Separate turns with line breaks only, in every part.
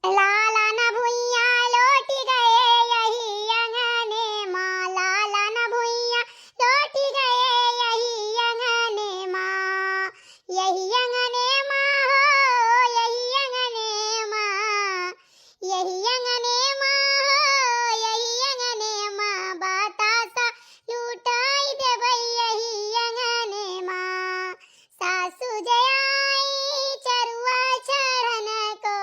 लाला न भुइया लौट गए यही अंगने माँ, लाला न भुइया लौट गए यही अंगने माँ, यही अंगने माँ हो यही अंगने माँ, यही अंगने माँ हो यही अंगने माँ, बतासा लूटाई देबै यही अंगने माँ। सासू जयाई चरुआ चढ़न को,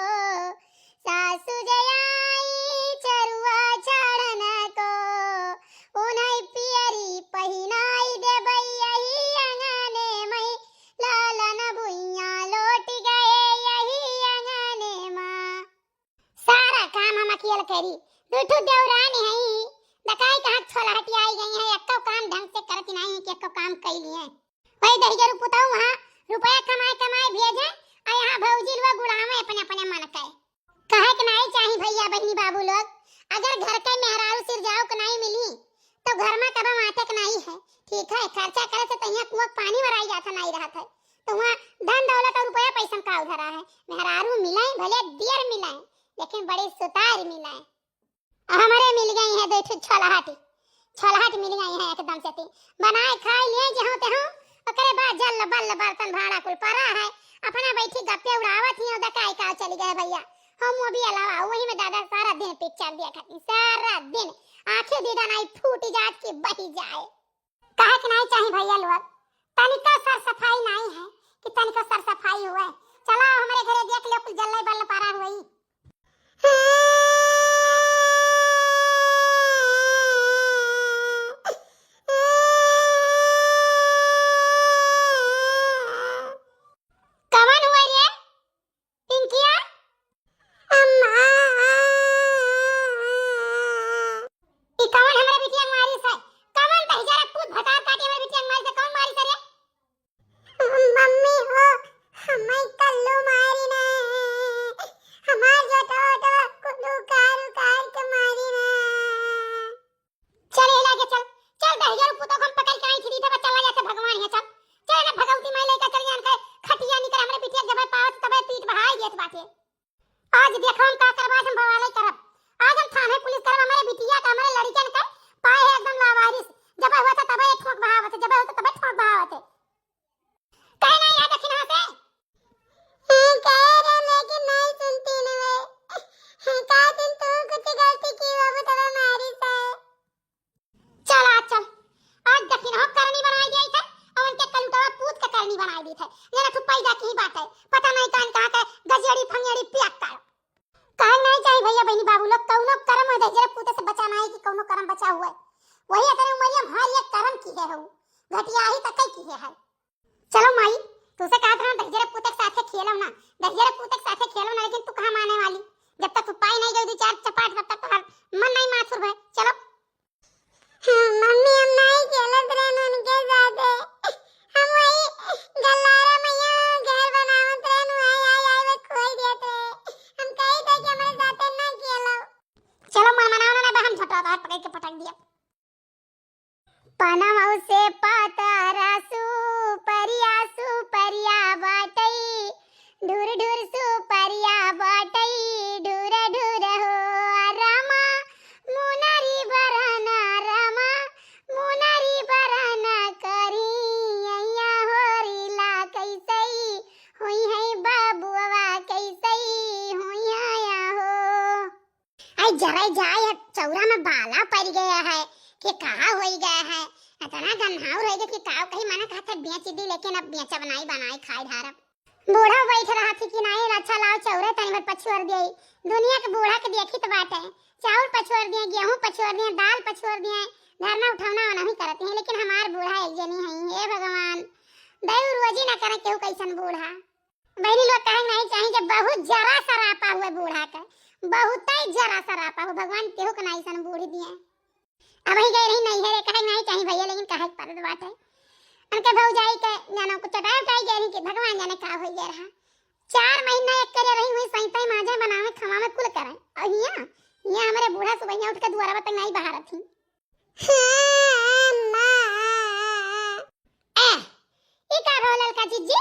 सासू जयाई चरुआ चढ़न को, उन्हें पियरी पहिनाई देबै यही अंगने में, लाला न भुइया लौट गए यही अंगने माँ। सारा काम हम अकेले करी, दूठू देवरानी है दकाई कहाँ छोला हटी आई गई है, एको काम ढंग से करती नहीं कि एको काम कैली है। वही दहिजर पुताऊ वहाँ रुपया कमाए कमाए भेजे आ यहाँ भौजी लोग गुड़ावे अपने अपने मन के कहे कि नहीं चाहिए भैया बहनी बाबू लोग, अगर घर के मेहरारू सिर जाओ के नहीं मिली तो घर में कभी माटे के नहीं है। ठीक है, खर्चा करे से तहिया कुआं पानी भराई जाता नहीं रहा था, तो वहाँ धन दौलत और रुपया पैसा का उधरा है। मेहरारू मिले भले दियर मिले लेकिन बड़ी सुतार मिले। हमारे मिल गई है दो छोलाहाटी, छोलाहाटी मिल गई है एकदम से ती बनाए खाए लिए जहाँ तहाँ, ओकरे बाद जल बल बर्तन भाड़ा कुल पड़ा है, अपना बैठी गप्पे उड़ावत ही दकाई का चली गए भैया। हम वो भी अलावा वही में दादा सारा दिन पिक्चर देखा, सारा दिन आंखें दीदा नहीं फूटी जात की बही जाए। कहे कि नहीं चाहिए भैया लोग, तनिका सर सफाई नहीं है कि तनिका सर सफाई हुआ। चला हमारे घरे देख लो कुल जल्लाई बल्ल पारा हुई। आज देखो हम का करवा हम बवाले करब, आज हम थाने पुलिस करब हमारे बिटिया का हमारे लड़कियन का पाए है एकदम लावारिस। जब हुआ था तब एक ठोक बहावत, जब हुआ था तब ठोक बहावत। कहे नहीं है दक्षिण से कह रहे लेकिन नहीं सुनती न वे, का दिन तू कुछ गलती की वो तब हमारी से। चल आज दक्षिण हो करनी बनाई गई था और उनके कलुटवा पूत का करनी बनाई दी थे। ये ना थुपाई जा की बात है, पता नहीं कान कहां का गजड़ी फंगड़ी पियाक का कहे नहीं चाहिए भैया बहनी बाबू लोग, कौनो कर्म है जरा पूते से बचाना है कि कौनो कर्म बचा हुआ है। वही अगर उमरिया हमारी एक कर्म की है हूं घटिया ही तक की है। चलो माई तू से कहा था दहजरे पूते के साथे खेलो ना, दहजरे पूते के साथे खेलो ना, लेकिन तू कहां माने वाली। जब तक तू पाई नहीं गई दो चार चपाट तब तक मन नहीं माथुर है। चलो मम्मी हम नहीं खेलत रहन उनके साथ, हम वही गल्लारा मैया घर बनावत रहन आई वे खोई देत रहे, हम कही थे कि हमारे साथ ना खेलो। चलो मन मनाओ ना हम झटका हाथ पकड़ के पटक दिया। पनमौ से पातारा सुपरिया बाटई, ढूर ढूर सुपरिया बाटई, ढूर ढूर हो रामा मुनरी बरना, रामा मुनरी बरना करी अइया होरीला कैसई होई है बाबुआ कैसई होई आया हो। आई जरा जाए चौरा में बाला पड़ गया है कि कहा होई गया है, इतना गन्हाव रह गया कि काव कहीं माना कहता बेच दी, लेकिन अब बेचा बनाई खाए धारब। बूढ़ा बैठ रहा थी कि नहीं अच्छा लाओ चौरे तनी भर पछुआर दिए, दुनिया के बूढ़ा के देखी तो बात है, चावल पछुआर दिए, गेहूं पछुआर दिए, दाल पछुआर दिए, धरना उठाना नहीं करते हैं, लेकिन हमार बूढ़ा एक जनी है। हे भगवान दयु रोजी ना करे केहू कैसन बूढ़ा। बहनी लोग कहे नहीं चाहिए कि बहुत जरा सा रापा हुआ बूढ़ा का, बहुत ही जरा सा रापा हुआ, भगवान केहू के नहीं सन बूढ़ी दिए। अब ही गई रही नहीं है कहे नहीं चाहिए भैया, लेकिन कहे पर बात है उनके भौजाई के जानो को चटाई उठाई गई कि भगवान जाने का हो गया रहा। 4 महीना एक करे रही हुई सैताई माजे बनावे खवा में कुल करे, और यहाँ हमारे बूढ़ा सुबह उठ के द्वारा तक नहीं बहा रही। ये का भोलल का जीजी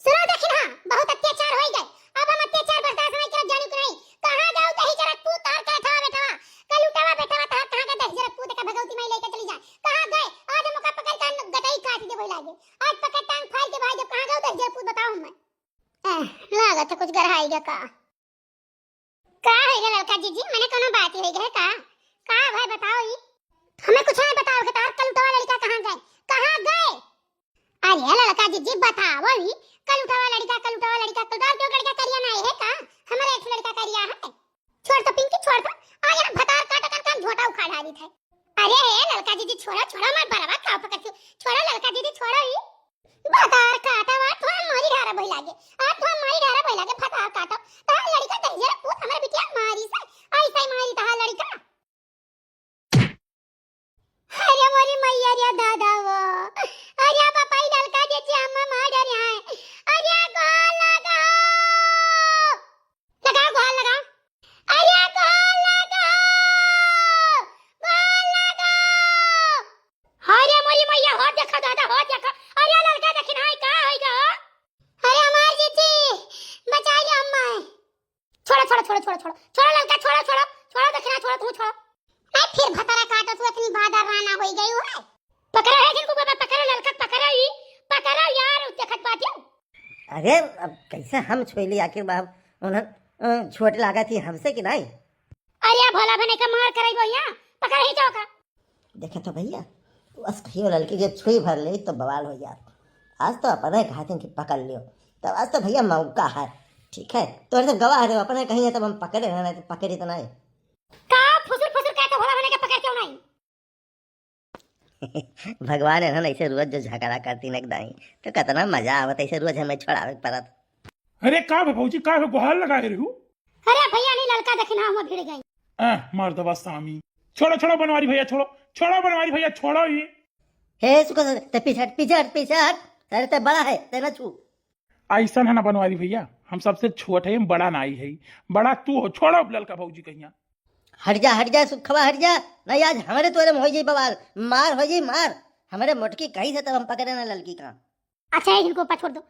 सुनो दक्षिण, हां बहुत अत्याचार हो गए, अब हम अत्याचार बर्दाश्त नहीं कर जानी को नहीं। का है रे लड़का जीजी, मैंने कोनो बात ही है का भाई बताओ ही, हमें कुछ नहीं बताओ कि तार कल उठावा लड़का कहां गए? अरे लड़का जीजी बताओ ही, कल उठावा लड़का कल तार क्यों लड़का करिया नहीं है का? हमारा एक लड़का करिया है। छोड़ तो पिंकी छोड़ तो, आ यहाँ भतार काट कर झोटा उखाड़ डाली था। अरे लड़का जीजी छोड़ो मत बराबर का पकड़ के छोड़ो लड़का जीजी छोड़ो ही, भतार काटा वा तो मारी ढारा भई लागे, आ तो मारी ढारा भई लागे भतार काटो ता लड़का दहिया पूत हमरे बिटिया मारी से ऐसा ही मारी ता लड़का। अरे मोरी मैया रे दादा वो, अरे पापा ही लड़का जीजी अम्मा मार रहे हैं। अरे गोल लगाओ अरे गोल लगाओ अरे मोरी मैया हो देखा दादा हो देखा, अरे लड़का देखिन हाय का होइगा। अरे हमार जीजी बचा ले अम्मा, छोड़ो लड़का छोड़ो देखना छोड़ो तू छोड़ो। नहीं फिर भतारा काटो तू इतनी बादर राना होई गई है। पकड़ो है जिनको बाबा पकड़ो लड़का पकड़ो यार देखत बात।
अरे अब कैसे हम छोली आखिर बाप उन्हें छोट लगा थी हमसे कि नहीं?
अरे भोला बने का मार कराई भैया पकड़ ही जाओ का।
देखे तो भैया बस कहियो लड़की जब छुई भर ले तो बवाल हो जात। आज तो अपने घातिन की पकड़ लियो, तब आज तो भैया मौका है। ठीक है तो ऐसे गवाह रहे अपने कहीं है तब हम पकड़े रहना तो पकड़ी तो नहीं
का फुसुर कहता भोला बने का पकड़ क्यों नहीं?
भगवान है ना ऐसे रोज जो झगड़ा करती न दाई तो कितना मजा आवत ऐसे रोज हमें छोड़ावे पड़त।
अरे का भौजी का गुहार लगा रहे हो?
अरे भैया नहीं लड़का देखना हम भिड़ गई।
मार दबा सामी छोड़ो बनवारी भैया छोड़ो बनवारी भैया छोड़ो ये।
हे सुको ते पीछे हट तेरे ते बड़ा है ते न छू।
ऐसा है ना बनवारी भैया, हम सबसे छोट है बड़ा नाई है, बड़ा तू हो। छोड़ो लड़का भौजी कहिया
हट जा सुखवा हट जा नहीं आज हमारे तोरे में हो जाई बवाल मार हमारे मोटकी कहीं से तब हम पकड़े ना लड़की का।
अच्छा इनको ऊपर छोड़ दो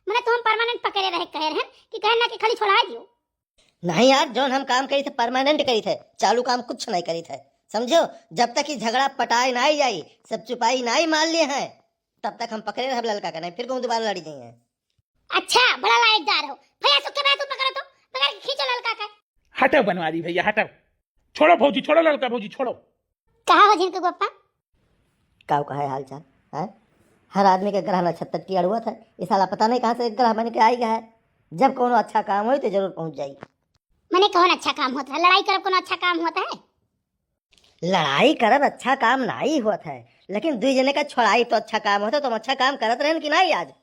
मैंने तो हम परमानेंट पकड़े रहे कह रहे हैं कि कहना कि खाली छोड़ा दियो।
नहीं यार जोन हम काम करी थे परमानेंट करी थे, चालू काम कुछ नहीं करी थे समझो। जब तक ये झगड़ा पटाई नहीं जाई सब चुपाई नहीं मान लिए हैं तब तक हम पकड़े रहे लड़का का नहीं फिर कहूँ दोबारा लड़ी जाइए।
अच्छा बड़ा लायकदार हो भैया सुखे भाई तू पकड़ो तो पकड़ के खींचो लड़का का।
हटो बनवारी भैया हटो, छोड़ो भौजी छोड़ो लड़का भौजी छोड़ो।
कहा हो जिनको गोप्पा
काऊ का है हाल चाल है? हर आदमी के ग्रह नक्षत्र टिया हुआ था, इस साला पता नहीं कहाँ से ग्रह बन के आई गया है। जब कोनो अच्छा काम हो तो जरूर पहुंच जाई।
मैंने कौन अच्छा काम होता है? लड़ाई करब कोनो अच्छा काम होता है?
लड़ाई करब अच्छा काम नहीं होता है, लेकिन दुई जने का छोड़ाई तो अच्छा काम होता। तुम अच्छा काम करत रहन कि नहीं आज?